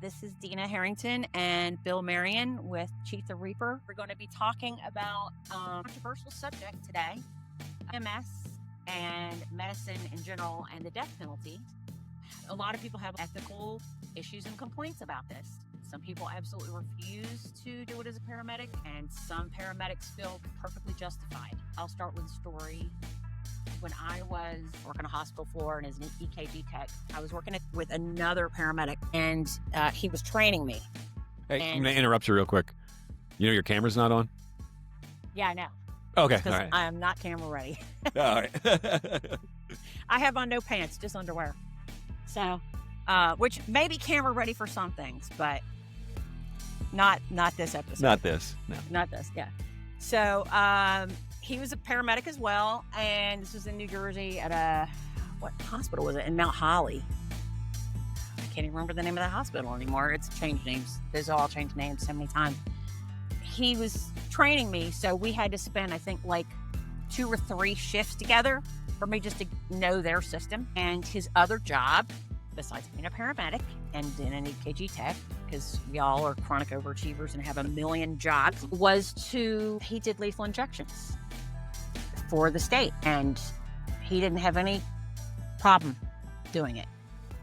This is Dina Harrington and Bill Marion with Chief the Reaper. We're going to be talking about a controversial subject today, MS and medicine in general and the death penalty. A lot of people have ethical issues and complaints about this. Some people absolutely refuse to do it as a paramedic, and some paramedics feel perfectly justified. I'll start with a story. When I was working a hospital floor and as an EKG tech, I was working with another paramedic, and he was training me. Hey, And I'm going to interrupt you real quick. You know your camera's not on? yeah, I know, Okay, all because right. I am not camera ready. All right. I have on no pants, just underwear. So, which may be camera ready for some things, but not this episode. Not this, no. Not this, yeah. So, he was a paramedic as well, and this was in New Jersey at what hospital was it? In Mount Holly. I can't even remember the name of that hospital anymore. It's changed names. Those all changed names so many times. He was training me, so we had to spend, I think, like 2 or 3 shifts together for me just to know their system. And his other job, besides being a paramedic and being an EKG tech, because we all are chronic overachievers and have a million jobs, he did lethal injections for the state, and he didn't have any problem doing it.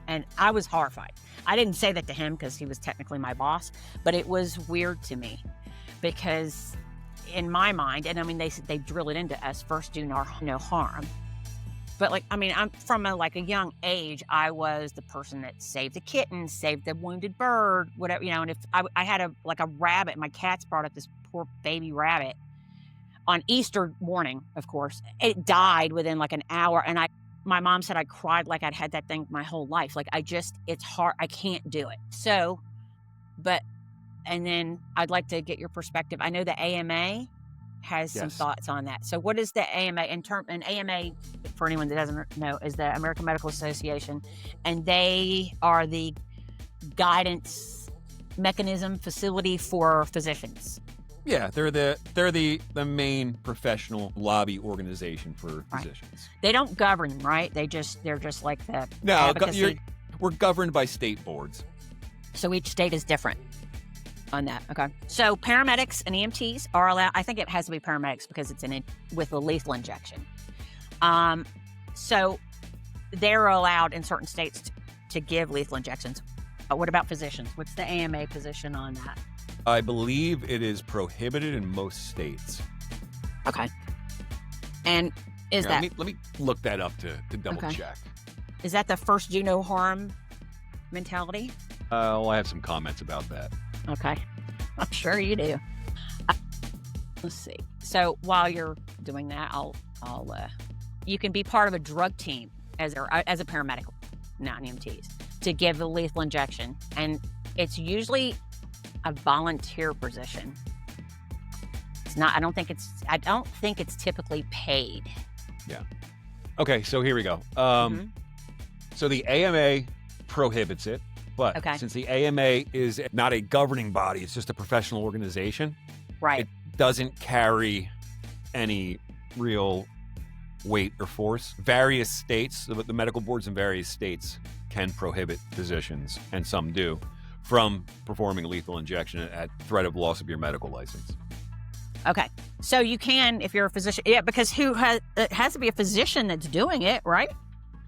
And I was horrified. I didn't say that to him because he was technically my boss, but it was weird to me because in my mind, and I mean, they drill it into us, first do no harm. But I'm from a young age, I was the person that saved the kitten, saved the wounded bird, whatever, and if I had a rabbit, my cats brought up this poor baby rabbit on Easter morning, of course. It died within an hour, and my mom said I cried like I'd had that thing my whole life. It's hard. I can't do it. So, and then I'd like to get your perspective. I know the AMA has some Yes. thoughts on that. So what is the AMA and AMA, for anyone that doesn't know, is the American Medical Association, and they are the guidance mechanism facility for physicians. Yeah, they're the main professional lobby organization for Right. physicians. They don't govern, right? they're just like the No, advocacy. we're governed by state boards. So each state is different on that. Okay. So paramedics and EMTs are allowed. I think it has to be paramedics because it's with a lethal injection. So they're allowed in certain states to give lethal injections. But what about physicians? What's the AMA position on that? I believe it is prohibited in most states. Okay. And is Here, that let me look that up to double Okay. check. is that the first do no harm mentality? Well, I have some comments about that. Okay. I'm sure you do. Let's see. So while you're doing that, you can be part of a drug team as a paramedic, not an EMTs, to give a lethal injection. And it's usually a volunteer position. It's not, I don't think it's typically paid. Okay, so here we go. Mhm. So the AMA prohibits it, but Okay. since the AMA is not a governing body, it's just a professional organization, Right. it doesn't carry any real weight or force. Various states, the medical boards in various states can prohibit physicians, and some do, from performing lethal injection at threat of loss of your medical license. Okay. So you can, if you're a physician, yeah, because it has to be a physician that's doing it, right?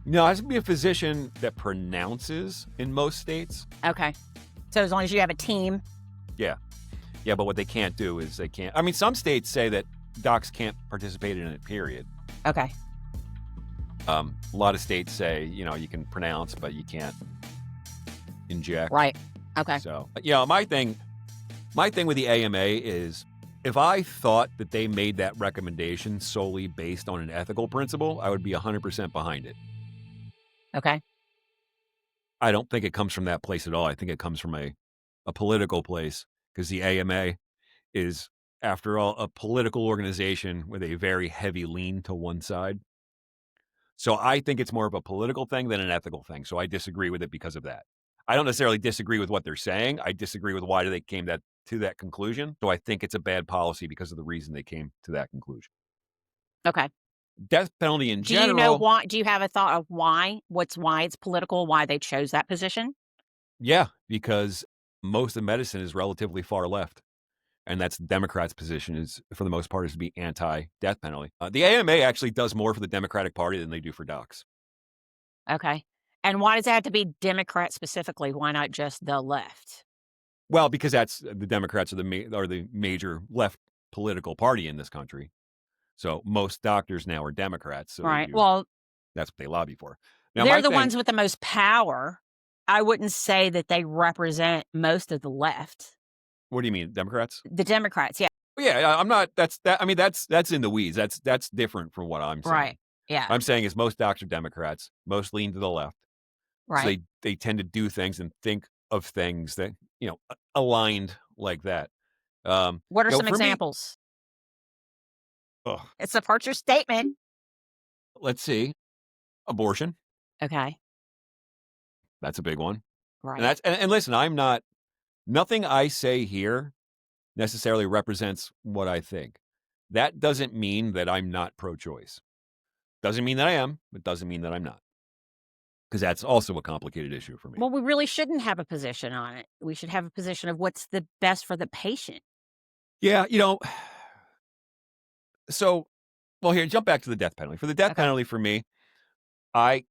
No, it has to be a physician that pronounces in most states. Okay. So as long as you have a team. Yeah, but what they can't do is some states say that docs can't participate in it, period. Okay. A lot of states say, you can pronounce, but you can't inject. Right. Okay. So, my thing with the AMA is if I thought that they made that recommendation solely based on an ethical principle, I would be 100% behind it. Okay. I don't think it comes from that place at all. I think it comes from a political place, because the AMA is, after all, a political organization with a very heavy lean to one side. So I think it's more of a political thing than an ethical thing. So I disagree with it because of that. I don't necessarily disagree with what they're saying. I disagree with why they came to that conclusion. So I think it's a bad policy because of the reason they came to that conclusion. Okay. Death penalty in Do you know general. why? Do you have a thought of why? Why it's political? Why they chose that position? Yeah, because most of medicine is relatively far left. And that's the Democrats' position is, for the most part, is to be anti-death penalty. The AMA actually does more for the Democratic Party than they do for docs. Okay. And why does it have to be Democrat specifically? Why not just the left? Well, because that's the Democrats are the major left political party in this country. So most doctors now are Democrats. So Right. Well, that's what they lobby for. Now, they're the ones with the most power. I wouldn't say that they represent most of the left. What do you mean, Democrats? The Democrats, yeah. Yeah, I'm not. I mean, that's in the weeds. That's different from what I'm saying. Right. Yeah. What I'm saying is most doctors are Democrats. Most lean to the left. Right. So they tend to do things and think of things that aligned like that. What are some examples? It supports your statement. Let's see. Abortion. Okay. That's a big one. Right. And listen, nothing I say here necessarily represents what I think. That doesn't mean that I'm not pro-choice. Doesn't mean that I am, but doesn't mean that I'm not. Because that's also a complicated issue for me. Well, we really shouldn't have a position on it. We should have a position of what's the best for the patient. Yeah, so, well, here, jump back to the death penalty. For the death penalty, for me, I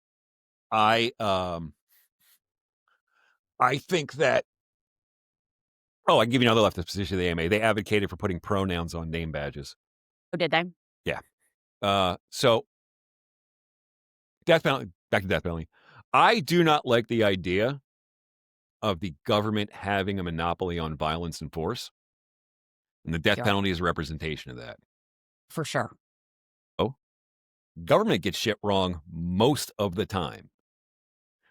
think that, I can give you another leftist position of the AMA. They advocated for putting pronouns on name badges. Oh, did they? Yeah. So, death penalty, back to death penalty. I do not like the idea of the government having a monopoly on violence and force. And the death penalty is a representation of that. For sure. Oh, government gets shit wrong most of the time.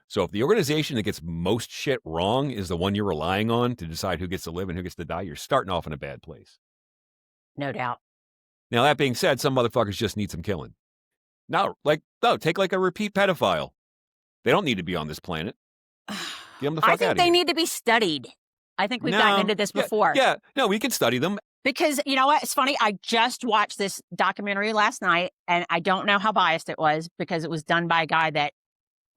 So if the organization that gets most shit wrong is the one you're relying on to decide who gets to live and who gets to die, you're starting off in a bad place. No doubt. Now, that being said, some motherfuckers just need some killing. Take like a repeat pedophile. They don't need to be on this planet. Get them the fuck out of here. I think they need to be studied. I think we've gotten into this before. Yeah, no, we can study them. Because you know what? It's funny. I just watched this documentary last night, and I don't know how biased it was because it was done by a guy that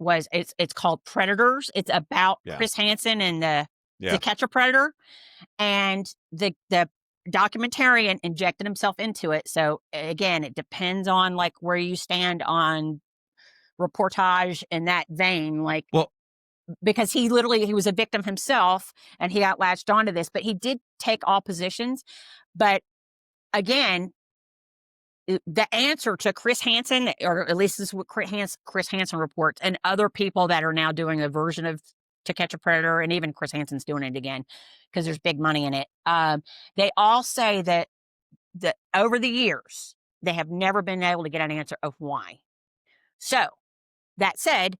it's called Predators. It's about Chris Hansen and To Catch a Predator. And the documentarian injected himself into it. So again, it depends on like where you stand on reportage in that vein. Like, because he was a victim himself and he got latched onto this, but he did take all positions. But again, the answer to Chris Hansen, or at least this is what Chris Hansen reports, and other people that are now doing a version of To Catch a Predator, and even Chris Hansen's doing it again because there's big money in it. They all say that over the years, they have never been able to get an answer of why. So that said,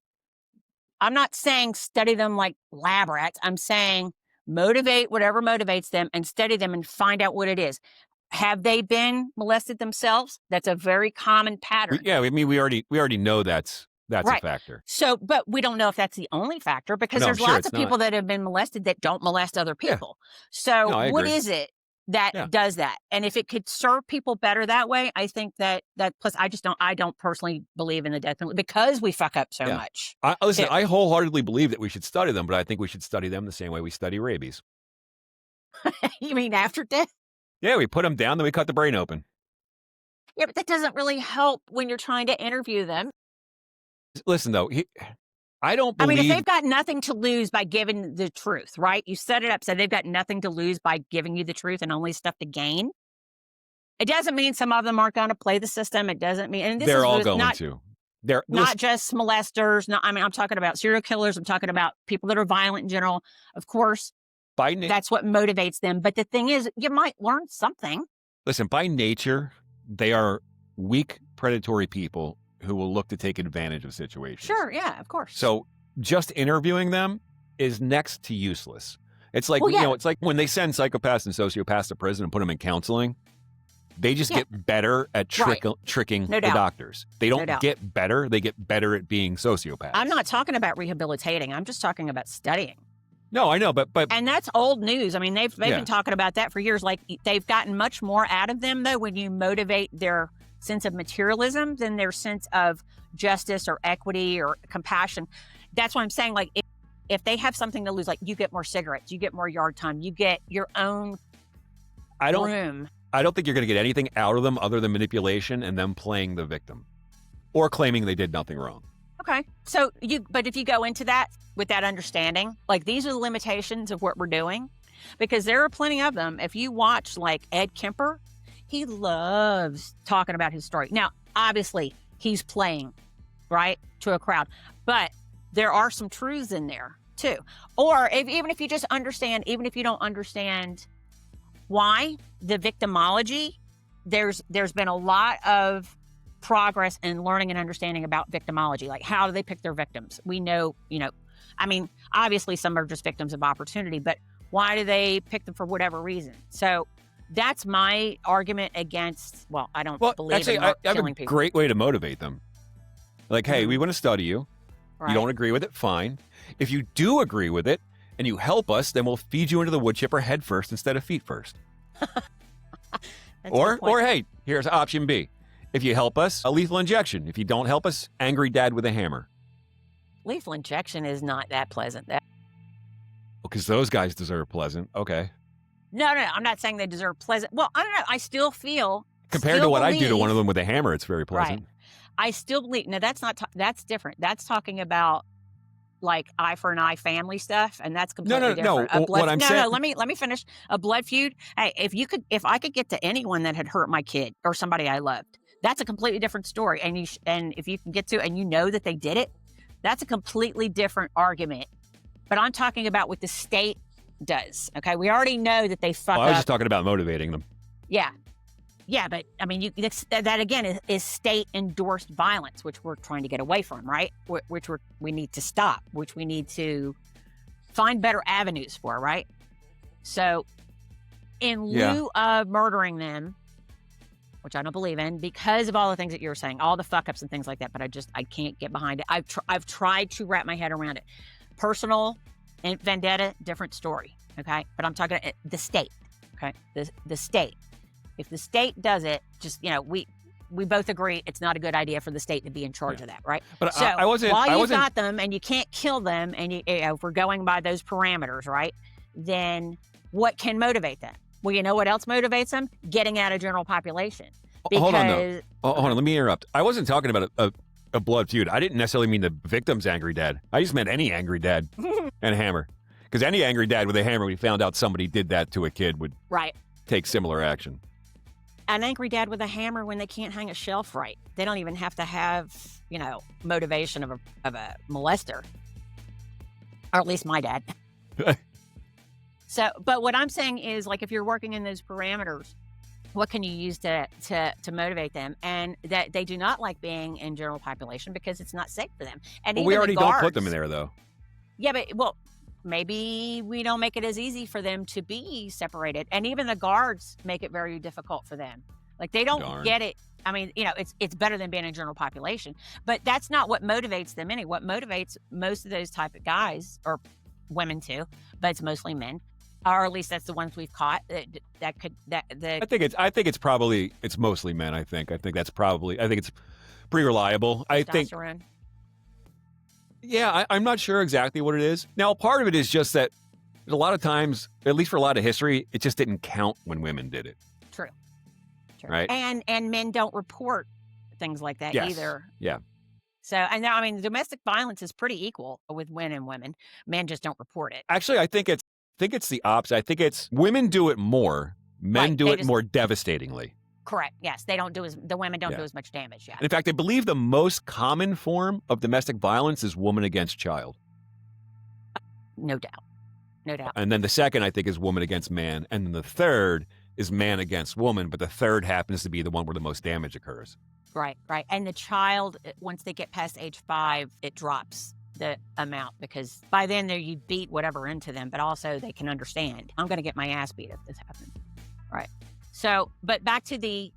I'm not saying study them like lab rats. I'm saying motivate whatever motivates them and study them and find out what it is. Have they been molested themselves? That's a very common pattern. We already know that's right. A factor. So, but we don't know if that's the only factor because there's lots of people that have been molested that don't molest other people. Yeah. So what is it that does that? And if it could serve people better that way, I think that plus I don't personally believe in the death penalty because we fuck up so much. I wholeheartedly believe that we should study them, but I think we should study them the same way we study rabies. You mean after death? Yeah, we put them down, then we cut the brain open. Yeah, but that doesn't really help when you're trying to interview them. Listen, though, I don't believe... I mean, if they've got nothing to lose by giving the truth, right? You set it up so they've got nothing to lose by giving you the truth and only stuff to gain. It doesn't mean some of them aren't going to play the system. It doesn't mean... And they're all going to. They're not just molesters. No, I mean, I'm talking about serial killers. I'm talking about people that are violent in general. Of course, that's what motivates them. But the thing is, you might learn something. Listen, by nature, they are weak, predatory people who will look to take advantage of situations. Sure, yeah, of course. So just interviewing them is next to useless. It's like, it's like when they send psychopaths and sociopaths to prison and put them in counseling, they just get better at tricking the doctors. They don't get better. They get better at being sociopaths. I'm not talking about rehabilitating. I'm just talking about studying. No, I know, but and that's old news. I mean, they've been talking about that for years. Like they've gotten much more out of them though when you motivate their sense of materialism than their sense of justice or equity or compassion. That's what I'm saying. Like if they have something to lose, like you get more cigarettes, you get more yard time, you get your own room. I don't think you're going to get anything out of them other than manipulation and them playing the victim or claiming they did nothing wrong. Okay. So but if you go into that with that understanding, like these are the limitations of what we're doing, because there are plenty of them. If you watch like Ed Kemper, he loves talking about his story. Now, obviously he's playing, right, to a crowd, but there are some truths in there too. Or even if you just understand, even if you don't understand why the victimology, there's been a lot of progress in learning and understanding about victimology. Like, how do they pick their victims? We know, I mean, obviously some are just victims of opportunity, but why do they pick them for whatever reason? So that's my argument against, well, I don't believe actually, in I have killing a people. great way to motivate them. Like, hey, we want to study you. Right. You don't agree with it? Fine. If you do agree with it and you help us, then we'll feed you into the wood chipper head first instead of feet first. Or hey, here's option B. If you help us, a lethal injection. If you don't help us, angry dad with a hammer. Lethal injection is not that pleasant. Because those guys deserve pleasant. Okay. No, I'm not saying they deserve pleasant. Well, I don't know. I still feel compared to what I do to one of them with a hammer, it's very pleasant. Right. I still believe. Now that's that's different. That's talking about like eye for an eye family stuff, and that's completely different. No. What I'm saying. No. Let me finish. A blood feud. Hey, if I could get to anyone that had hurt my kid or somebody I loved, that's a completely different story. And and if you can get to and you know that they did it, that's a completely different argument. But I'm talking about what the state does. Okay, we already know that they fuck up. I was just talking about motivating them. Yeah, but I mean, that again is state-endorsed violence, which we're trying to get away from, right? Which we need to stop, which we need to find better avenues for, right? So, in lieu of murdering them, which I don't believe in, because of all the things that you were saying, all the fuck-ups and things like that, but I can't get behind it. I've tried to wrap my head around it. Personal and vendetta, different story, okay? But I'm talking the state, okay? The state. If the state does it, just, we both agree it's not a good idea for the state to be in charge of that, right? But so I wasn't. While you've got them and you can't kill them, and if we're going by those parameters, right? Then what can motivate them? Well, you know what else motivates them? Getting out of general population. Because, hold on, though. Hold on, let me interrupt. I wasn't talking about a blood feud. I didn't necessarily mean the victim's angry dad. I just meant any angry dad and a hammer. Because any angry dad with a hammer, we found out somebody did that to a kid, would take similar action. An angry dad with a hammer when they can't hang a shelf right. They don't even have to have, motivation of a molester. Or at least my dad. So, but what I'm saying is, like, if you're working in those parameters, what can you use to motivate them? And that they do not like being in general population because it's not safe for them. And well, even we already the guards, don't put them in there, though. Yeah, but, maybe we don't make it as easy for them to be separated. And even the guards make it very difficult for them. Like, they don't get it. I mean, it's better than being in general population. But that's not what motivates them anyway. What motivates most of those type of guys, or women too, but it's mostly men, or at least that's the ones we've caught. I think it's mostly men. I think it's pretty reliable. I think. Yeah, I'm not sure exactly what it is. Now, part of it is just that a lot of times, at least for a lot of history, it just didn't count when women did it. True. Right. And men don't report things like that either. Yeah. So, and now, I mean, domestic violence is pretty equal with men and women. Men just don't report it. Actually, I think it's the opposite. I think it's women do it more, men do it more devastatingly. Correct. Yes, the women don't do as much damage. Yeah. And in fact, I believe the most common form of domestic violence is woman against child. No doubt. And then the second, I think, is woman against man, and then the third is man against woman. But the third happens to be the one where the most damage occurs. Right. And the child, once they get past age 5, it drops the amount, because by then you beat whatever into them, but also they can understand. I'm going to get my ass beat if this happens. Right. So, but back to the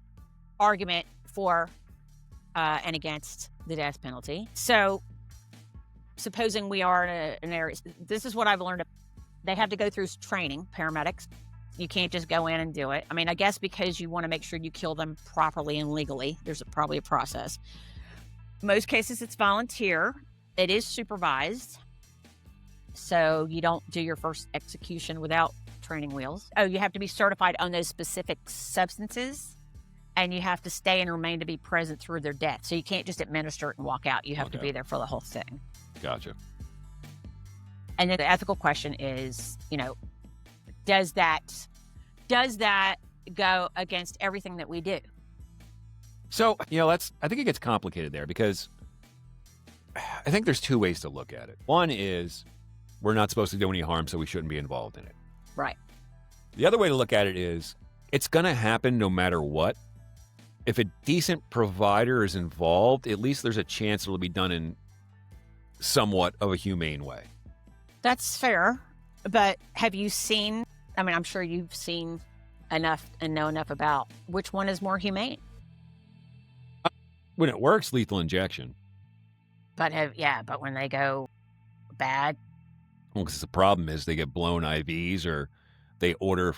argument for and against the death penalty. So, supposing we are in an area, this is what I've learned. They have to go through training, paramedics. You can't just go in and do it. I mean, I guess because you want to make sure you kill them properly and legally, there's probably a process. Most cases, it's volunteer. It is supervised. so you don't do your first execution without training wheels. Oh, you have to be certified on those specific substances, and you have to stay and remain to be present through their death. So you can't just administer it and walk out. You have to be there for the whole thing. Gotcha. And then the ethical question is, does that go against everything that we do? So, I think it gets complicated there because I think there's two ways to look at it. One is we're not supposed to do any harm, so we shouldn't be involved in it. Right. The other way to look at it is it's going to happen no matter what. If a decent provider is involved, at least there's a chance it'll be done in somewhat of a humane way. That's fair. But have you seen, I'm sure you've seen enough and know enough about which one is more humane. When it works, lethal injection. But when they go bad. Well, because the problem is they get blown IVs or they order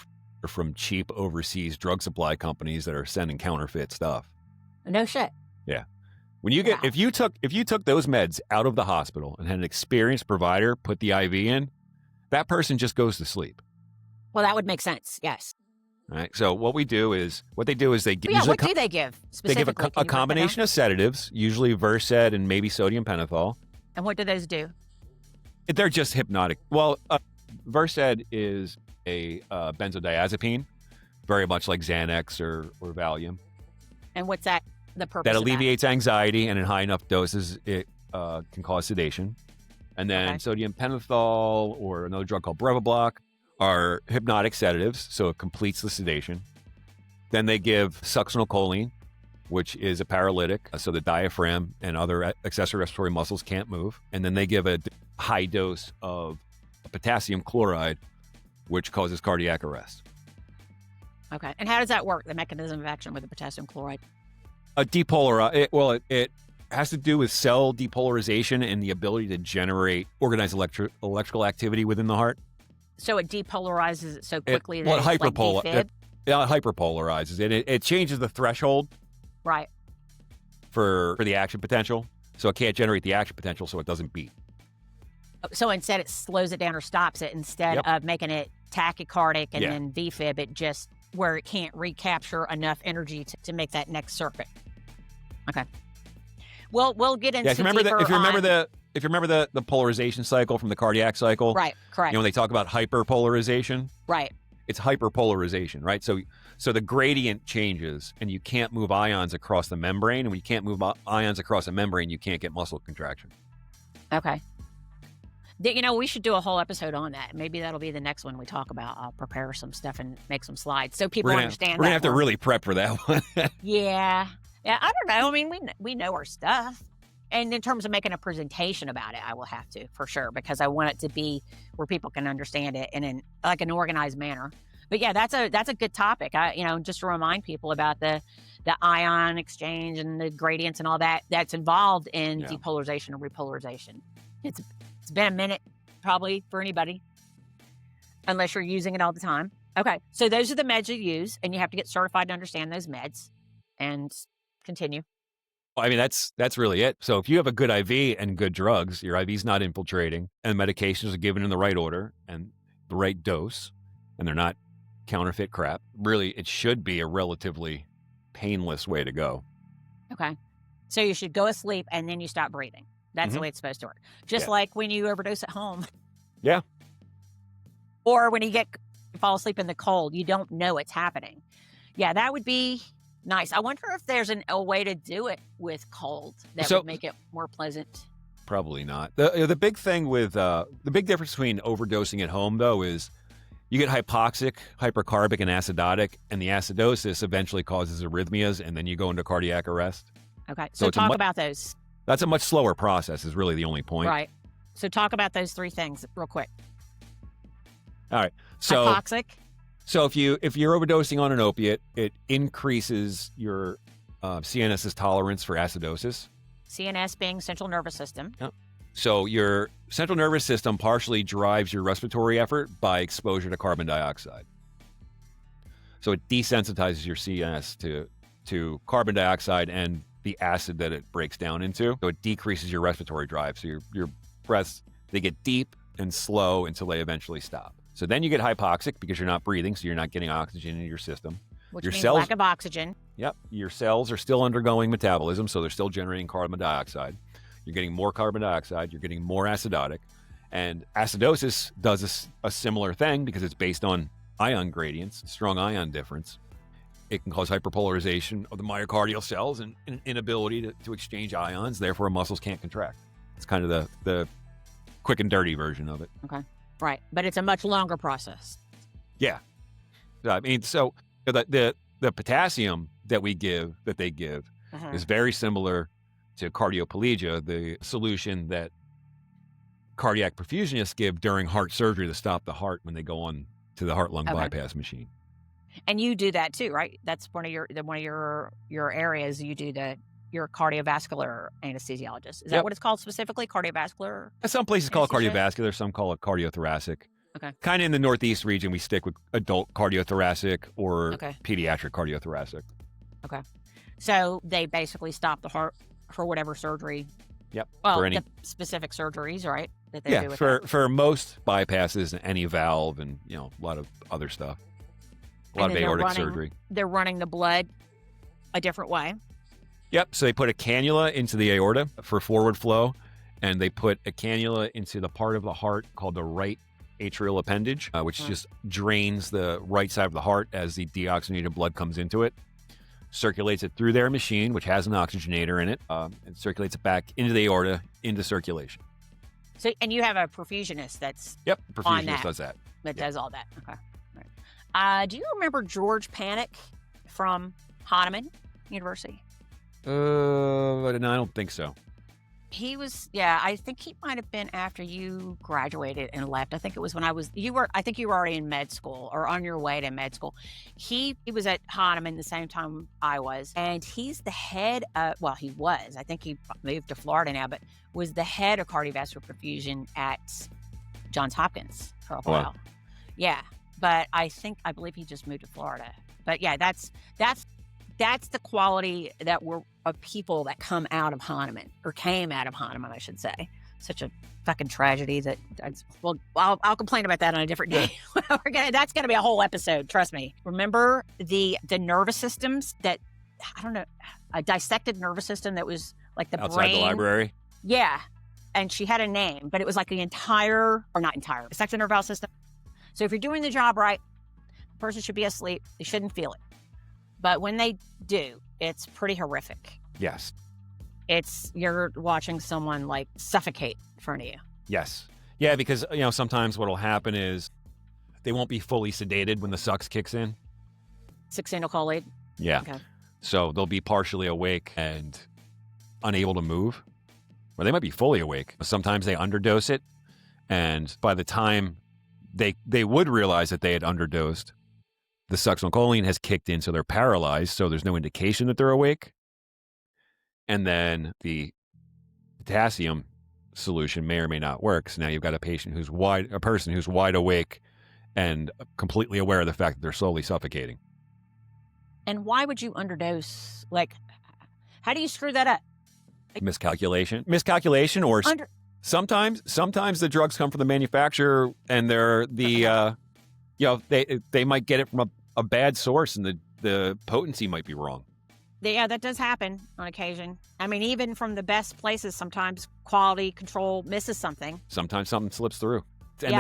from cheap overseas drug supply companies that are sending counterfeit stuff. No shit. Yeah. When you get, if you took those meds out of the hospital and had an experienced provider put the IV in, that person just goes to sleep. Well, that would make sense. Yes. All right. So what they do is they give. Yeah. What do they give They give specifically? a combination of sedatives, usually Versed and maybe sodium pentothal. And what do those do? They're just hypnotic. Well, Versed is a benzodiazepine, very much like Xanax or Valium. And what's that? The purpose That of alleviates anxiety, and in high enough doses, it can cause sedation. And then sodium pentothal or another drug called Brevibloc are hypnotic sedatives, so it completes the sedation. Then they give succinylcholine, which is a paralytic, so the diaphragm and other accessory respiratory muscles can't move. And then they give a high dose of potassium chloride, which causes cardiac arrest. Okay. And how does that work, the mechanism of action with the potassium chloride? It has to do with cell depolarization and the ability to generate organized electrical activity within the heart. So it depolarizes it so quickly It that it's like defib? it hyperpolarizes it. It changes the threshold Right. for the action potential. So it can't generate the action potential, so it doesn't beat. So instead it slows it down or stops it instead of making it tachycardic and then defib, it just where it can't recapture enough energy to make that next circuit. Okay. Well, we'll get into if you remember the polarization cycle from the cardiac cycle. Right, correct. When they talk about hyperpolarization. Right. It's hyperpolarization, right? So the gradient changes and you can't move ions across the membrane. And when you can't move ions across the membrane, you can't get muscle contraction. Okay. We should do a whole episode on that. Maybe that'll be the next one we talk about. I'll prepare some stuff and make some slides so people understand. We're going to have to really prep for that one. Yeah. Yeah, I don't know. We know our stuff. And in terms of making a presentation about it, I will have to, for sure, because I want it to be where people can understand it in an organized manner. But yeah, that's a good topic. Just to remind people about the ion exchange and the gradients and all that's involved in depolarization and repolarization. It's been a minute probably for anybody, unless you're using it all the time. Okay, so those are the meds you use, and you have to get certified to understand those meds. And continue. That's really it. So if you have a good IV and good drugs, your IV's not infiltrating, and medications are given in the right order and the right dose, and they're not counterfeit crap, really, it should be a relatively painless way to go. Okay. So you should go asleep and then you stop breathing. That's the way it's supposed to work. Just like when you overdose at home. Yeah. Or when you fall asleep in the cold, you don't know it's happening. Yeah, that would be nice. I wonder if there's a way to do it with cold that would make it more pleasant. Probably not. The big thing with the big difference between overdosing at home, though, is you get hypoxic, hypercarbic, and acidotic, and the acidosis eventually causes arrhythmias, and then you go into cardiac arrest. Okay, so talk about those. That's a much slower process is really the only point. Right. So talk about those three things real quick. All right. So hypoxic. So if you're overdosing on an opiate, it increases your CNS's tolerance for acidosis. CNS being central nervous system. Yep. So your central nervous system partially drives your respiratory effort by exposure to carbon dioxide. So it desensitizes your CNS to carbon dioxide and the acid that it breaks down into. So it decreases your respiratory drive. So your breaths, they get deep and slow until they eventually stop. So then you get hypoxic because you're not breathing, so you're not getting oxygen into your system. Which Your means cells, lack of oxygen. Yep. Your cells are still undergoing metabolism, so they're still generating carbon dioxide. You're getting more carbon dioxide. You're getting more acidotic. And acidosis does a similar thing because it's based on ion gradients, strong ion difference. It can cause hyperpolarization of the myocardial cells and an inability to exchange ions. Therefore, muscles can't contract. It's kind of the quick and dirty version of it. Okay. Right. But it's a much longer process. Yeah. I mean, so the potassium that they give is very similar to cardioplegia, the solution that cardiac perfusionists give during heart surgery to stop the heart when they go on to the heart-lung bypass machine. And you do that too, right? That's one of your areas. You do your cardiovascular anesthesiologist. Is that what it's called specifically? Cardiovascular? Some places call it cardiovascular. Some call it cardiothoracic. Okay. Kind of in the Northeast region, we stick with adult cardiothoracic or pediatric cardiothoracic. Okay. So they basically stop the heart for whatever surgery. Yep. Well, the specific surgeries, right? That they do with for most bypasses, any valve, and a lot of other stuff. A lot of aortic surgery. They're running the blood a different way. Yep. So they put a cannula into the aorta for forward flow, and they put a cannula into the part of the heart called the right atrial appendage, which just drains the right side of the heart as the deoxygenated blood comes into it, circulates it through their machine, which has an oxygenator in it, and circulates it back into the aorta, into circulation. So, and you have a perfusionist that's perfusionist does that. That does all that. Okay. Right. Do you remember George Panic from Hahnemann University? No, I don't think so. He was, I think he might have been after you graduated and left. I think it was when I think you were already in med school or on your way to med school. He was at Hahnemann the same time I was. And he's the head of, he was, I think he moved to Florida now, but was the head of cardiovascular perfusion at Johns Hopkins for a while. Wow. Yeah. But I believe he just moved to Florida. But yeah, that's the quality that of people that come out of Hahnemann, or came out of Hahnemann, I should say. Such a fucking tragedy that, I'll complain about that on a different day. That's going to be a whole episode, trust me. Remember the nervous systems that, I don't know, a dissected nervous system that was like the outside brain. the library? Yeah. And she had a name, but it was like the entire, or not entire, dissected nerve valve system. So if you're doing the job right, the person should be asleep. They shouldn't feel it. But when they do, it's pretty horrific. Yes. You're watching someone like suffocate in front of you. Yes. Yeah, because, sometimes what'll happen is they won't be fully sedated when the sucks kicks in. Succinylcholine? Yeah. Okay. So they'll be partially awake and unable to move. Or they might be fully awake. Sometimes they underdose it. And by the time they would realize that they had underdosed, the succinylcholine has kicked in, so they're paralyzed, so there's no indication that they're awake. And then the potassium solution may or may not work. So now you've got a person who's wide awake and completely aware of the fact that they're slowly suffocating. And why would you underdose? Like, how do you screw that up? Miscalculation, or sometimes the drugs come from the manufacturer, and they're they might get it from a bad source, and the potency might be wrong. Yeah, that does happen on occasion. I mean, even from the best places, sometimes quality control misses something. Sometimes something slips through. And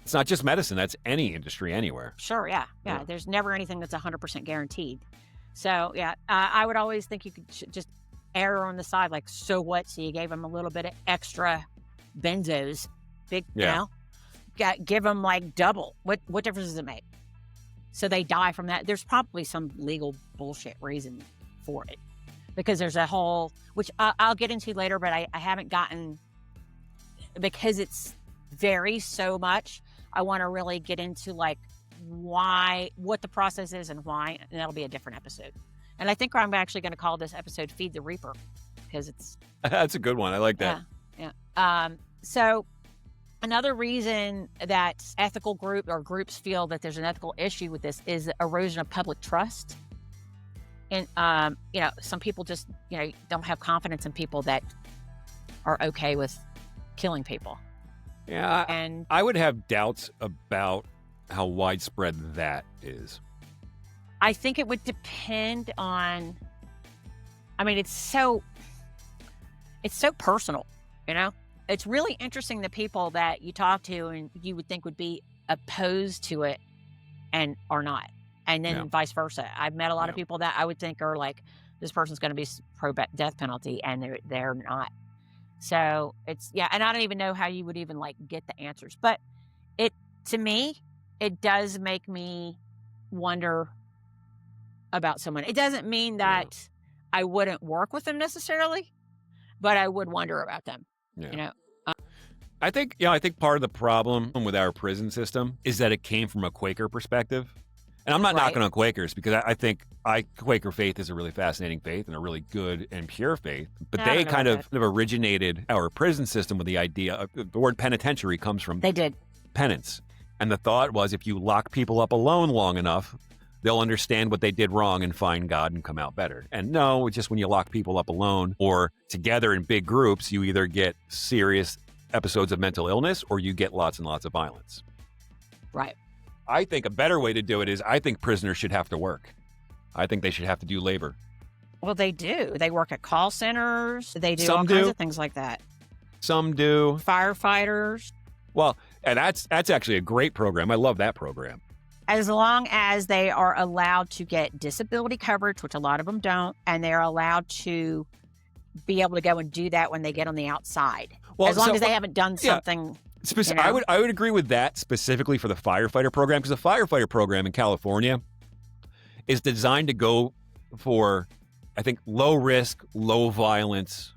it's not just medicine. That's any industry anywhere. Sure, yeah. There's never anything that's 100% guaranteed. So, I would always think you could just err on the side, like, so what? So you gave them a little bit of extra benzos. Give them like double. What difference does it make? So they die from that. There's probably some legal bullshit reason for it, because there's a whole, which I'll get into later, but I haven't gotten, because it's varies so much. I want to really get into like what the process is and why, and that'll be a different episode. And I think I'm actually going to call this episode "Feed the Reaper," because it's that's a good one. I like that. Yeah. So another reason that ethical groups feel that there's an ethical issue with this is the erosion of public trust. And, some people just, don't have confidence in people that are okay with killing people. Yeah, And I would have doubts about how widespread that is. I think it would depend on, I mean, it's so personal, you know? It's really interesting the people that you talk to and you would think would be opposed to it and are not. And then Yeah. vice versa. I've met a lot of Yeah. people that I would think are like, this person's going to be pro death penalty, and they're not. So it's, yeah, and I don't even know how you would even like get the answers. But to me, it does make me wonder about someone. It doesn't mean that I wouldn't work with them necessarily, but I would wonder about them. Yeah. You know, I think part of the problem with our prison system is that it came from a Quaker perspective. And I'm not Right. knocking on Quakers, because I think Quaker faith is a really fascinating faith and a really good and pure faith. But I they don't know kind about of originated our prison system with the idea of the word penitentiary comes from they did. penance. And the thought was, if you lock people up alone long enough, they'll understand what they did wrong and find God and come out better. And no, it's just when you lock people up alone or together in big groups, you either get serious episodes of mental illness or you get lots and lots of violence. Right. I think a better way to do it is, I think prisoners should have to work. I think they should have to do labor. Well, they do. They work at call centers. They do Some all do. kinds of things like that. Some do. Firefighters. Well, and that's actually a great program. I love that program. As long as they are allowed to get disability coverage, which a lot of them don't, and they're allowed to be able to go and do that when they get on the outside. Well, as long as they haven't done something. You know? I would agree with that specifically for the firefighter program, because the firefighter program in California is designed to go for, I think, low risk, low violence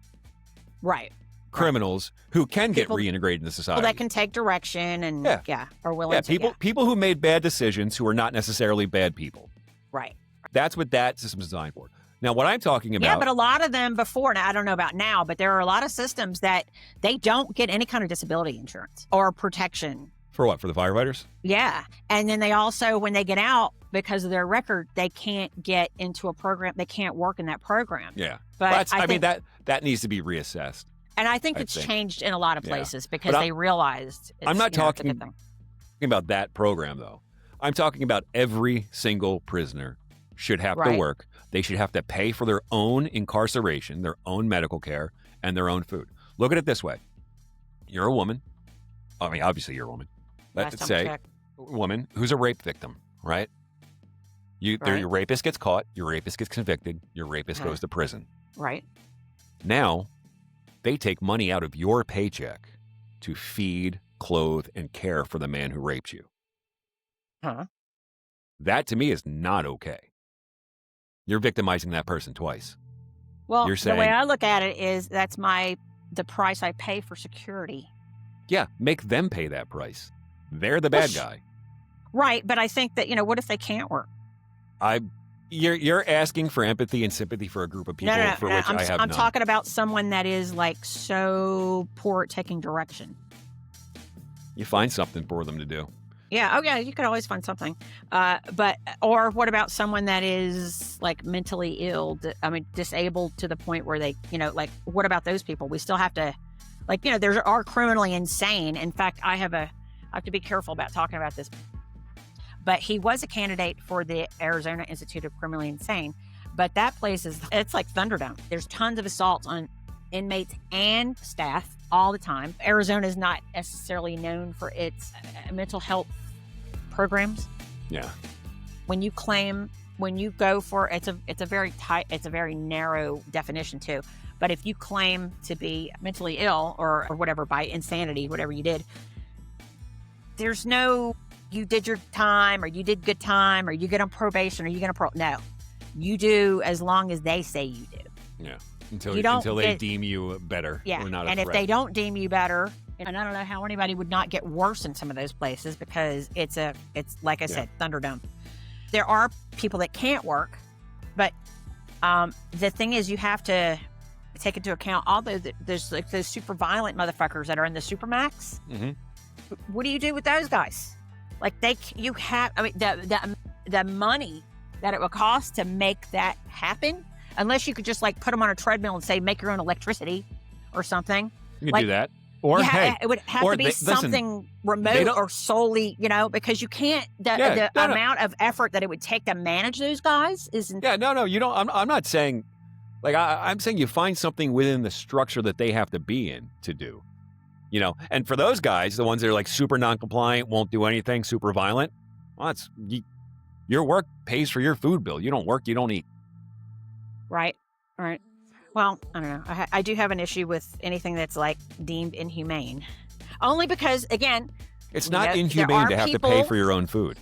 Right. criminals who can get People- reintegrated into society. Well, that can take direction and, are willing Yeah, to. people who made bad decisions who are not necessarily bad people. Right. That's what that system is designed for. Now, what I'm talking about... Yeah, but a lot of them before, now I don't know about now, but there are a lot of systems that they don't get any kind of disability insurance or protection. For what? For the firefighters? Yeah. And then they also, when they get out, because of their record, they can't get into a program. They can't work in that program. Yeah. But I mean, think, that needs to be reassessed. and I think I it's think. changed in a lot of Yeah. places because But they realized it's, I'm not it's a talking- good thing. About that program, though. I'm talking about every single prisoner should have to Right. work. They should have to pay for their own incarceration, their own medical care, and their own food. Look at it this way. You're a woman. I mean, obviously you're a woman. Last Let's time I say checked. a woman who's a rape victim, right? Right. Your rapist gets caught, your rapist gets convicted, your rapist Uh-huh. goes to prison. Right. Now, they take money out of your paycheck to feed, clothe, and care for the man who raped you. Huh. That, to me, is not okay. You're victimizing that person twice. Well, You're the way saying- I look at it is that's the price I pay for security. Yeah, make them pay that price. They're the bad Well, guy. Right. But I think that, what if they can't work? You're asking for empathy and sympathy for a group of people No. for which I have I'm none. talking about someone that is like so poor at taking direction. You find something for them to do. Yeah. Oh, yeah. You could always find something. Or what about someone that is like mentally ill? Disabled to the point where they, like, what about those people? We still have to, like, there are criminally insane. In fact, I have to be careful about talking about this. But he was a candidate for the Arizona Institute of Criminally Insane. But that place it's like Thunderdome. There's tons of assaults on inmates and staff all the time. Arizona is not necessarily known for its mental health programs. Yeah. When you go for it's a very narrow definition too. But if you claim to be mentally ill or whatever by insanity, whatever you did, there's no you did your time or you did good time or you get on probation or you get on no. You do as long as they say you do. Yeah. Until they get- deem you better. Yeah, Or not a and if threat. they don't deem you better, and I don't know how anybody would not get worse in some of those places because it's like I said, Thunderdome. There are people that can't work, but the thing is, you have to take into account although there's like those super violent motherfuckers that are in the supermax. Mhm. What do you do with those guys? Like the money that it would cost to make that happen. Unless you could just like put them on a treadmill and say, make your own electricity or something. You can like- do that. Or Yeah, hey, it would have or to be listen, something they remote don't. or solely, because you can't. Yeah, The no, no, amount of effort that it would take to manage those guys isn't. yeah, no, no. You don't. I'm not saying. Like I'm saying, you find something within the structure that they have to be in to do. And for those guys, the ones that are like super non-compliant, won't do anything, super violent. Well, your work pays for your food bill. You don't work, you don't eat. Right. Right. Well, I don't know. I do have an issue with anything that's like deemed inhumane. Only because, again, It's we not know there inhumane are to have to pay people, for your own food.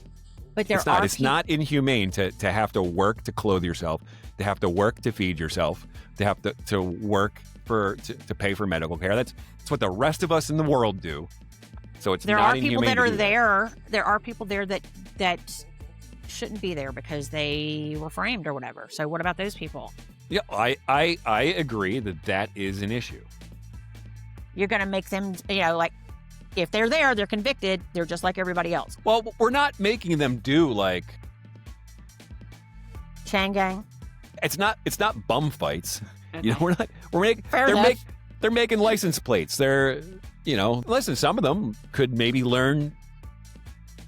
but there It's not. are It's people. not inhumane to have to work to clothe yourself, to have to work to feed yourself, to have to work to pay for medical care. That's what the rest of us in the world do. So it's There not are people inhumane that to are do that. there. There are people there that shouldn't be there because they were framed or whatever. So what about those people? Yeah, I agree that is an issue. You're going to make them, like if they're there, they're convicted. They're just like everybody else. Well, we're not making them do like Chain gang. it's not bum fights. Okay. They're making license plates. They're listen, some of them could maybe learn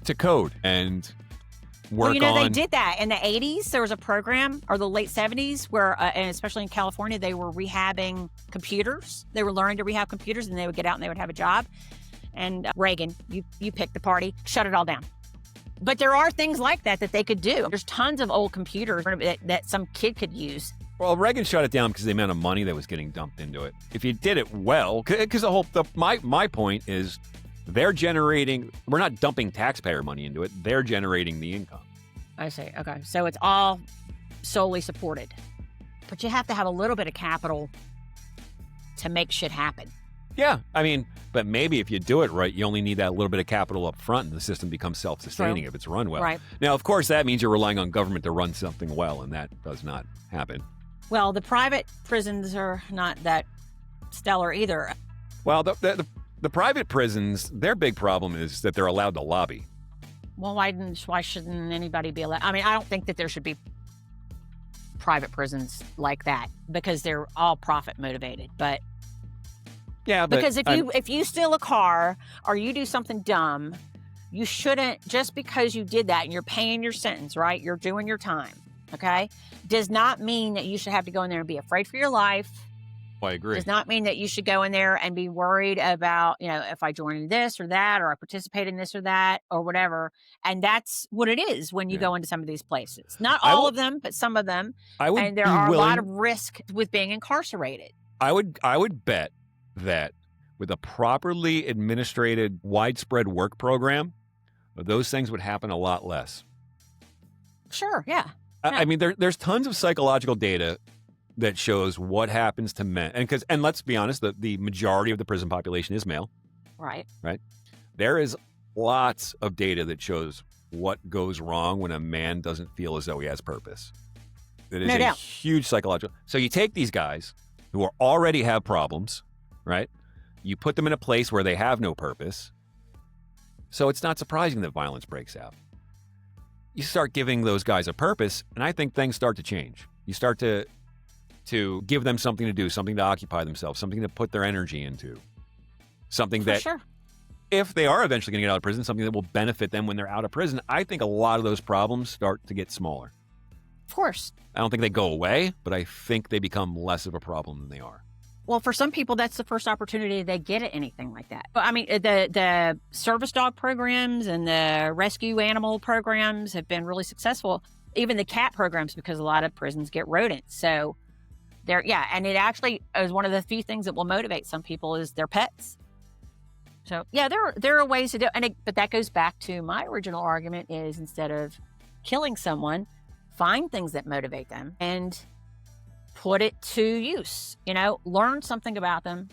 to code and work Well, on. they did that in the 80s. There was a program, or the late 70s, where, and especially in California, they were rehabbing computers. They were learning to rehab computers, and they would get out and they would have a job. And Reagan, you picked the party, shut it all down. But there are things like that they could do. There's tons of old computers that some kid could use. Well, Reagan shut it down because of the amount of money that was getting dumped into it. If you did it well, because my point is, they're generating. We're not dumping taxpayer money into it. They're generating the income. I see. Okay, so it's all solely supported, but you have to have a little bit of capital to make shit happen. Yeah, I mean, but maybe if you do it right, you only need that little bit of capital up front, and the system becomes self-sustaining if it's run well. Right. Now, of course, that means you're relying on government to run something well, and that does not happen. Well, the private prisons are not that stellar either. Well, the private prisons, their big problem is that they're allowed to lobby. Well, why shouldn't anybody be allowed? I mean, I don't think that there should be private prisons like that because they're all profit motivated. But yeah, because if you steal a car or you do something dumb, you shouldn't, just because you did that and you're paying your sentence, right? You're doing your time, okay? Does not mean that you should have to go in there and be afraid for your life. I agree. Does not mean that you should go in there and be worried about, if I join in this or that, or I participate in this or that, or whatever. And that's what it is when you go into some of these places. Not all of them, but some of them. And there are a lot of risk with being incarcerated. I would bet that with a properly administrated, widespread work program, those things would happen a lot less. Sure, yeah. I mean, there's tons of psychological data that shows what happens to men. And let's be honest, the majority of the prison population is male. Right. Right. There is lots of data that shows what goes wrong when a man doesn't feel as though he has purpose. It is a huge psychological. So you take these guys who already have problems, right? You put them in a place where they have no purpose. So it's not surprising that violence breaks out. You start giving those guys a purpose, and I think things start to change. You start to give them something to do, something to occupy themselves, something to put their energy into, something that, if they are eventually going to get out of prison, something that will benefit them when they're out of prison. I think a lot of those problems start to get smaller. Of course. I don't think they go away, but I think they become less of a problem than they are. Well, for some people, that's the first opportunity they get at anything like that. I mean, the service dog programs and the rescue animal programs have been really successful. Even the cat programs, because a lot of prisons get rodents. So and it actually is one of the few things that will motivate some people is their pets. So there are ways to do it. But that goes back to my original argument is, instead of killing someone, find things that motivate them and put it to use. Learn something about them.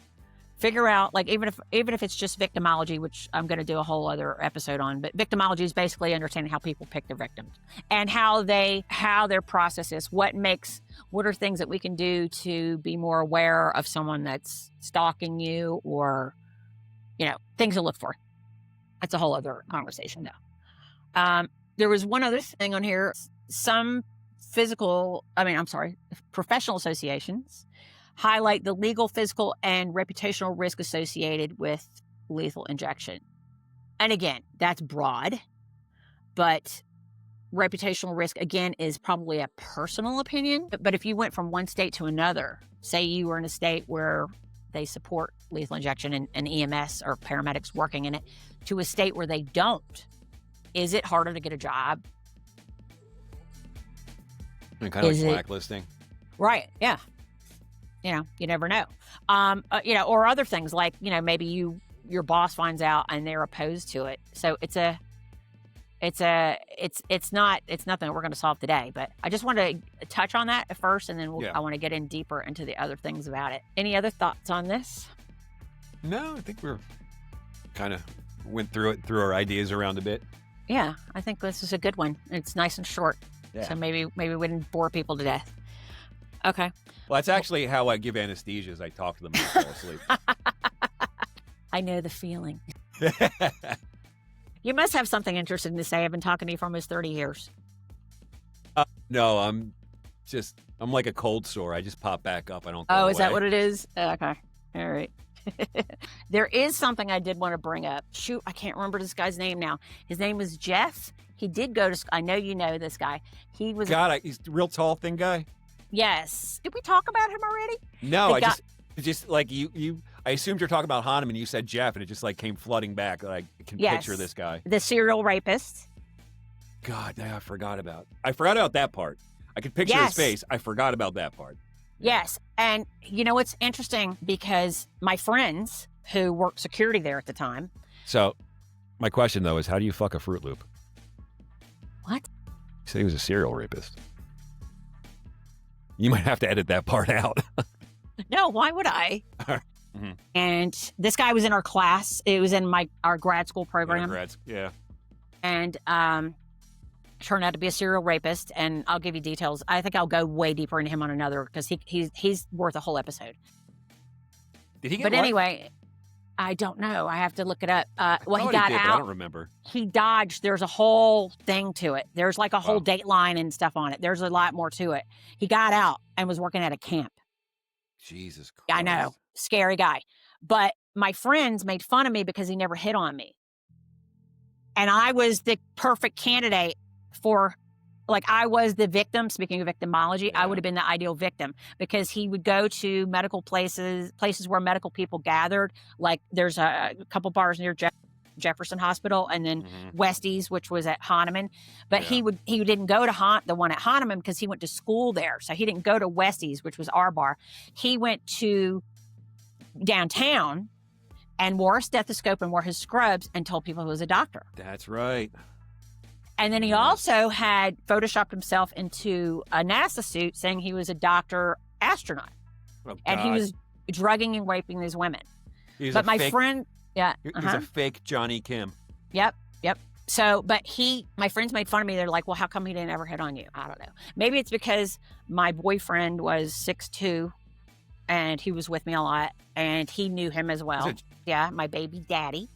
Figure out, like, even if it's just victimology, which I'm going to do a whole other episode on, but victimology is basically understanding how people pick their victims and how their process is. What are things that we can do to be more aware of someone that's stalking you, or, things to look for. That's a whole other conversation, though. There was one other thing on here. Some professional associations highlight the legal, physical, and reputational risk associated with lethal injection. And again, that's broad, but reputational risk, again, is probably a personal opinion. But if you went from one state to another, say you were in a state where they support lethal injection and EMS or paramedics working in it, to a state where they don't, is it harder to get a job? And kind of like blacklisting. Right, yeah. You never know. Or other things like, maybe your boss finds out and they're opposed to it. So it's nothing that we're going to solve today, but I just want to touch on that at first, and then I want to get in deeper into the other things about it. Any other thoughts on this? No, I think we're kind of went through our ideas around a bit. Yeah, I think this is a good one. It's nice and short. Yeah. So maybe we didn't bore people to death. Okay. Well, that's actually how I give anesthesia, is I talk to them and they fall asleep. I know the feeling. You must have something interesting to say. I've been talking to you for almost 30 years. No, I'm like a cold sore. I just pop back up. I don't go Oh, away. Is that what it is? Okay. All right. There is something I did want to bring up. Shoot, I can't remember this guy's name now. His name was Jeff. He did go to, I know you know this guy. He was. He's the real tall, thin guy? Yes. Did we talk about him already? No, just like you, I assumed you're talking about Hahnemann. You said Jeff, and it just like came flooding back. Like, I can picture this guy. The serial rapist. God, I forgot about that part. I could picture his face. I forgot about that part. Yes. And you know what's interesting? Because my friends who worked security there at the time. So my question, though, is how do you fuck a Fruit Loop? What? You said he was a serial rapist. You might have to edit that part out. No, why would I? Mm-hmm. And this guy was in our class. It was in our grad school program. Yeah. And turned out to be a serial rapist. And I'll give you details. I think I'll go way deeper into him on another, because he's worth a whole episode. Did he get? But anyway, I don't know. I have to look it up. He got out. I don't remember. He dodged. There's a whole thing to it. There's like a whole dateline and stuff on it. There's a lot more to it. He got out and was working at a camp. Jesus Christ. I know. Scary guy. But my friends made fun of me because he never hit on me. And I was the perfect candidate for, I was the victim. Speaking of victimology, I would have been the ideal victim, because he would go to medical places where medical people gathered. Like there's a couple bars near Jefferson Hospital, and then Westies, which was at Hahnemann. But he didn't go to the one at Hahnemann because he went to school there. So he didn't go to Westies, which was our bar. He went to downtown and wore a stethoscope and wore his scrubs and told people he was a doctor. That's right. And then he also had photoshopped himself into a NASA suit saying he was a doctor astronaut. Oh, and he was drugging and raping these women. He's a fake Johnny Kim. Yep. So, but my friends made fun of me. They're like, well, how come he didn't ever hit on you? I don't know. Maybe it's because my boyfriend was 6'2", and he was with me a lot, and he knew him as well. Yeah, my baby daddy.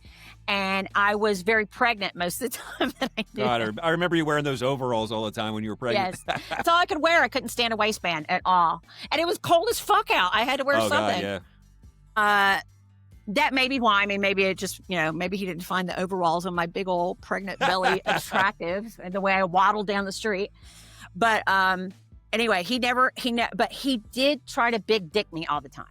And I was very pregnant most of the time that I knew him. I remember you wearing those overalls all the time when you were pregnant. Yes. That's all I could wear. I couldn't stand a waistband at all. And it was cold as fuck out. I had to wear something. God, yeah. That may be why. I mean, maybe it just, maybe he didn't find the overalls on my big old pregnant belly attractive, and the way I waddled down the street. But anyway, but he did try to big dick me all the time.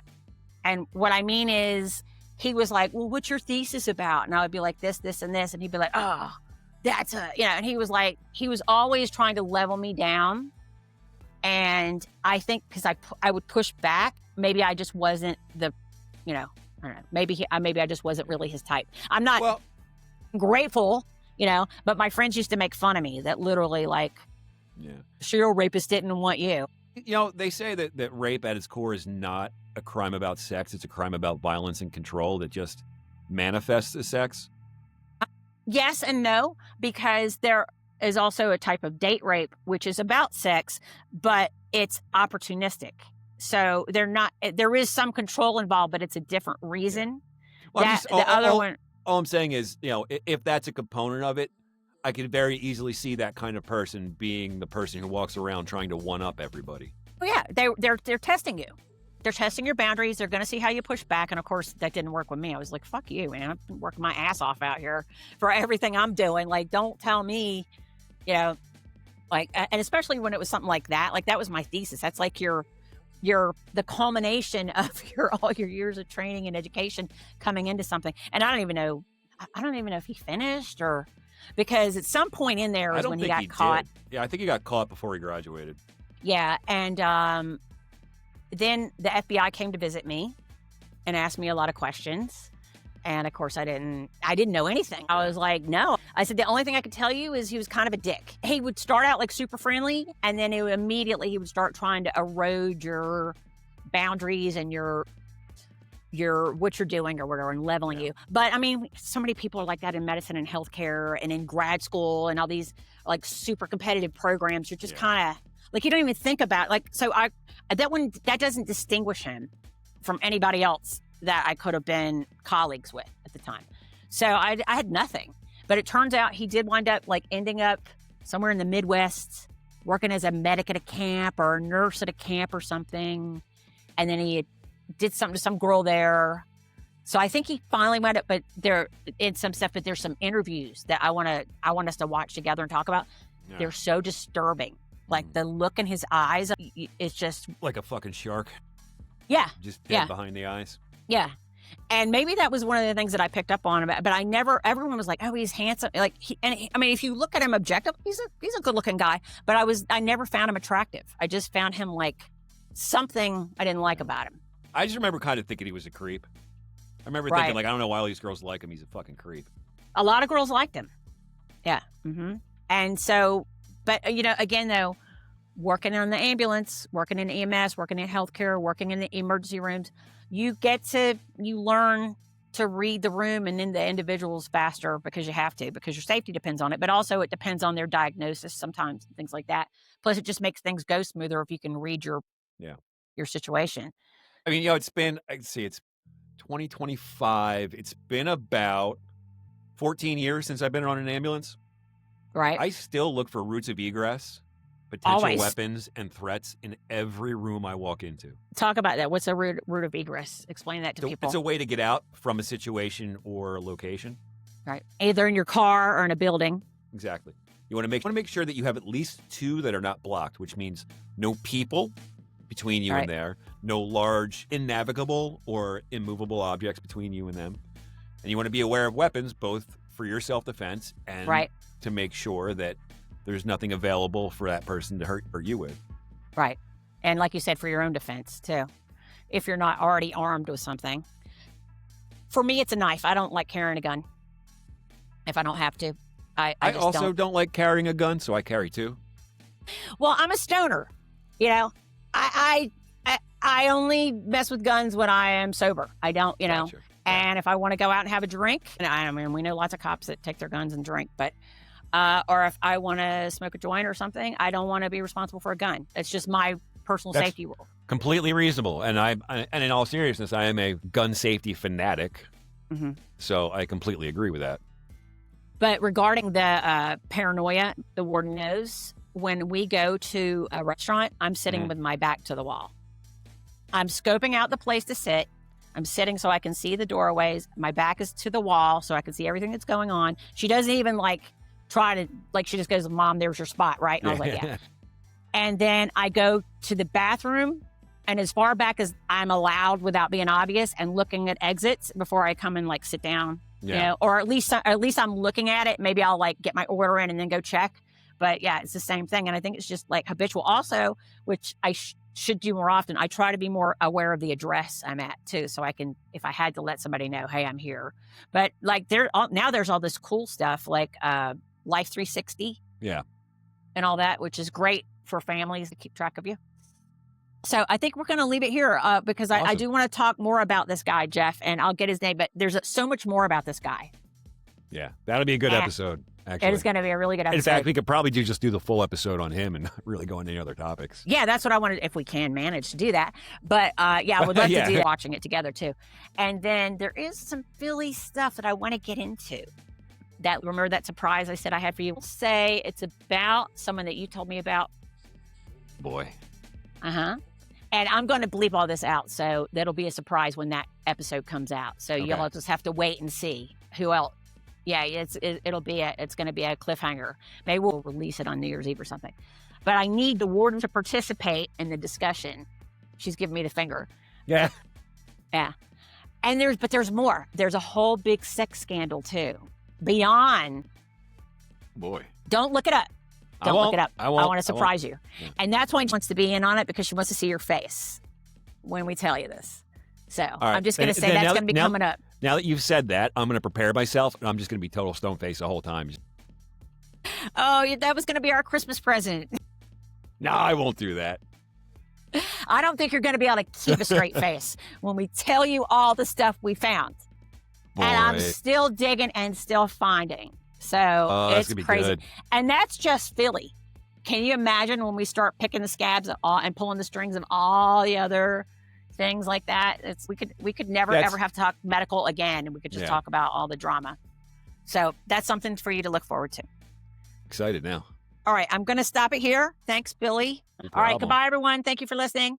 And what I mean is, he was like, well, what's your thesis about? And I would be like, this, and this. And he'd be like, oh, that's and he was always trying to level me down. And I think because I would push back, maybe I just wasn't I don't know, maybe I just wasn't really his type. I'm not grateful, but my friends used to make fun of me that literally serial rapist didn't want you. They say that rape at its core is not a crime about sex. It's a crime about violence and control that just manifests as sex. Yes and no, because there is also a type of date rape, which is about sex, but it's opportunistic. So there is some control involved, but it's a different reason. Well, all I'm saying is, if that's a component of it, I could very easily see that kind of person being the person who walks around trying to one up everybody. Oh yeah, they're testing you. They're testing your boundaries. They're going to see how you push back. And of course, that didn't work with me. I was like, fuck you, man. I've been working my ass off out here for everything I'm doing. Like, don't tell me, you know, like, and especially when it was something like that was my thesis. That's like the culmination of all your years of training and education coming into something. And I don't even know if he finished or, because at some point in there is when he got caught. Yeah, I think he got caught before he graduated. Yeah. And, then the FBI came to visit me and asked me a lot of questions. And of course, I didn't know anything. I was like, no. I said, the only thing I could tell you is he was kind of a dick. He would start out like super friendly, and then he would start trying to erode your boundaries and your what you're doing or whatever, and leveling you. But I mean, so many people are like that in medicine and healthcare and in grad school and all these like super competitive programs. You're just kind of like, you don't even think about that doesn't distinguish him from anybody else that I could have been colleagues with at the time. So I had nothing. But it turns out he did wind up like ending up somewhere in the Midwest, working as a medic at a camp or a nurse at a camp or something. And then he did something to some girl there. So I think he finally wound up, but there in some stuff, but there's some interviews that I want us to watch together and talk about. Yeah. They're so disturbing. Like the look in his eyes, it's just like a fucking shark. Yeah. Just dead behind the eyes. Yeah. And maybe that was one of the things that I picked up on about, but everyone was like, oh, he's handsome. Like, I mean, if you look at him objectively, he's a good looking guy, but I never found him attractive. I just found him like something I didn't like about him. I just remember kind of thinking he was a creep. I remember thinking like, I don't know why all these girls like him. He's a fucking creep. A lot of girls liked him. Yeah. Mm-hmm. And so, but again though, working on the ambulance, working in EMS, working in healthcare, working in the emergency rooms, you learn to read the room and then the individuals faster because you have to, because your safety depends on it. But also it depends on their diagnosis sometimes, and things like that. Plus it just makes things go smoother if you can read your situation. I mean, it's 2025. It's been about 14 years since I've been on an ambulance. Right. I still look for routes of egress, potential weapons, and threats in every room I walk into. Talk about that. What's a route of egress? Explain that to people. It's a way to get out from a situation or a location. Right. Either in your car or in a building. Exactly. You want to make sure that you have at least two that are not blocked, which means no people between you and there, no large innavigable or immovable objects between you and them. And you want to be aware of weapons, both for your self-defense and to make sure that there's nothing available for that person to hurt or you with. Right. And like you said, for your own defense, too. If you're not already armed with something. For me, it's a knife. I don't like carrying a gun if I don't have to. I just also don't like carrying a gun, so I carry two. Well, I'm a stoner. I only mess with guns when I am sober. I don't, Gotcha. And if I want to go out and have a drink, and I mean, we know lots of cops that take their guns and drink, but or if I want to smoke a joint or something, I don't want to be responsible for a gun. It's just my personal safety rule. Completely reasonable. And and in all seriousness, I am a gun safety fanatic. Mm-hmm. So I completely agree with that. But regarding the paranoia, the warden knows when we go to a restaurant, I'm sitting with my back to the wall. I'm scoping out the place to sit. I'm sitting so I can see the doorways. My back is to the wall so I can see everything that's going on. She doesn't even try to, she just goes, Mom, there's your spot, right? And I was like, yeah. And then I go to the bathroom, and as far back as I'm allowed without being obvious, and looking at exits before I come and sit down, or at least I'm looking at it. Maybe I'll get my order in and then go check. But yeah, it's the same thing. And I think it's just habitual also, which I should do more often. I try to be more aware of the address I'm at too. So I can, if I had to let somebody know, hey, I'm here. But now there's all this cool stuff Life 360. Yeah. And all that, which is great for families to keep track of you. So I think we're going to leave it here because I do want to talk more about this guy, Jeff, and I'll get his name, but there's so much more about this guy. Yeah, that'll be a good episode, actually. It is going to be a really good episode. In fact, we could probably just do the full episode on him and not really go into any other topics. Yeah, that's what I wanted, if we can manage to do that. But I would love to do watching it together too. And then there is some Philly stuff that I want to get into. Remember that surprise I said I had for you? I'll say it's about someone that you told me about. Boy. Uh-huh. And I'm going to bleep all this out, so that'll be a surprise when that episode comes out. So you'll just have to wait and see who else. Yeah, it's going to be a cliffhanger. Maybe we'll release it on New Year's Eve or something. But I need the warden to participate in the discussion. She's giving me the finger. Yeah. Yeah. And there's more. There's a whole big sex scandal too. Beyond. Boy. Don't look it up. Don't look it up. I want to surprise you. Yeah. And that's why she wants to be in on it, because she wants to see your face when we tell you this. So right. I'm just going to say that's going to be coming up. Now that you've said that, I'm going to prepare myself, and I'm just going to be total stone face the whole time. Oh, that was going to be our Christmas present. No, I won't do that. I don't think you're going to be able to keep a straight face when we tell you all the stuff we found. Boy. And I'm still digging and still finding. So it's crazy. Good. And that's just Philly. Can you imagine when we start picking the scabs and pulling the strings of all the other things like that? We could never ever have to talk medical again, and we could just talk about all the drama. So that's something for you to look forward to. Excited now. All right, I'm going to stop it here. Thanks, Billy. All right, goodbye, everyone. Thank you for listening.